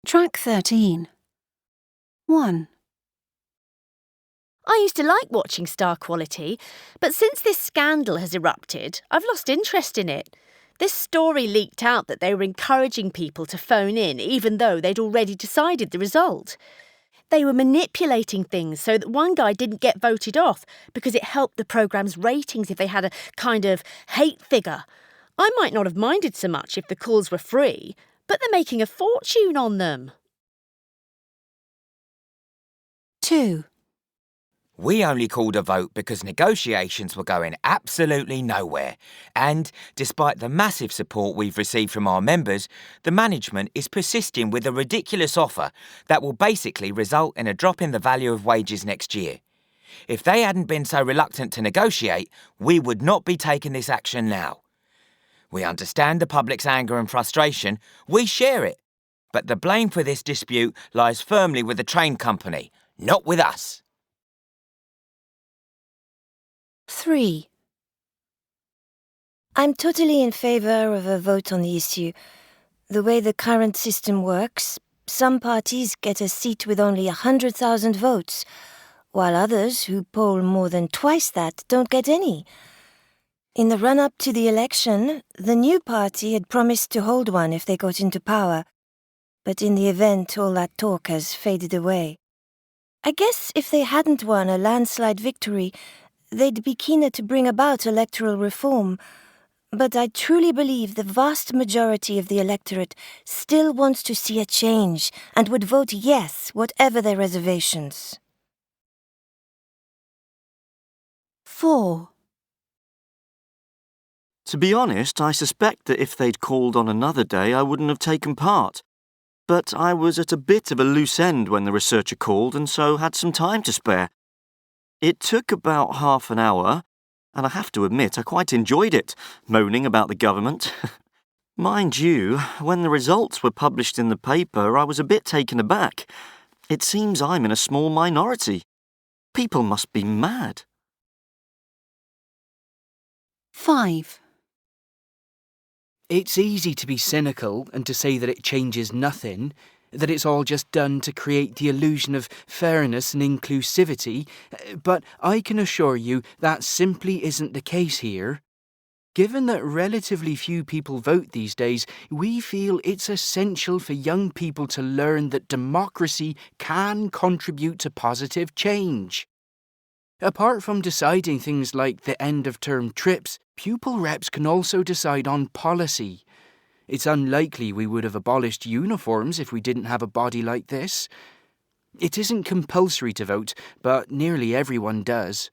Track 13. 1. I used to like watching Star Quality, but since this scandal has erupted, I've lost interest in it. This story leaked out that they were encouraging people to phone in even though they'd already decided the result. They were manipulating things so that one guy didn't get voted off because it helped the programme's ratings if they had a kind of hate figure. I might not have minded so much if the calls were free, but they're making a fortune on them. 2. We only called a vote because negotiations were going absolutely nowhere. And, despite the massive support we've received from our members, the management is persisting with a ridiculous offer that will basically result in a drop in the value of wages next year. If they hadn't been so reluctant to negotiate, we would not be taking this action now. We understand the public's anger and frustration. We share it. But the blame for this dispute lies firmly with the train company, not with us. 3. I'm totally in favour of a vote on the issue. The way the current system works, some parties get a seat with only 100,000 votes, while others, who poll more than twice that, don't get any. In the run-up to the election, the new party had promised to hold one if they got into power, but in the event all that talk has faded away. I guess if they hadn't won a landslide victory, they'd be keener to bring about electoral reform, but I truly believe the vast majority of the electorate still wants to see a change and would vote yes, whatever their reservations. 4. To be honest, I suspect that if they'd called on another day, I wouldn't have taken part. But I was at a bit of a loose end when the researcher called and so had some time to spare. It took about half an hour, and I have to admit I quite enjoyed it, moaning about the government. Mind you, when the results were published in the paper, I was a bit taken aback. It seems I'm in a small minority. People must be mad. 5. It's easy to be cynical and to say that it changes nothing, that it's all just done to create the illusion of fairness and inclusivity, but I can assure you that simply isn't the case here. Given that relatively few people vote these days, we feel it's essential for young people to learn that democracy can contribute to positive change. Apart from deciding things like the end-of-term trips, pupil reps can also decide on policy. It's unlikely we would have abolished uniforms if we didn't have a body like this. It isn't compulsory to vote, but nearly everyone does.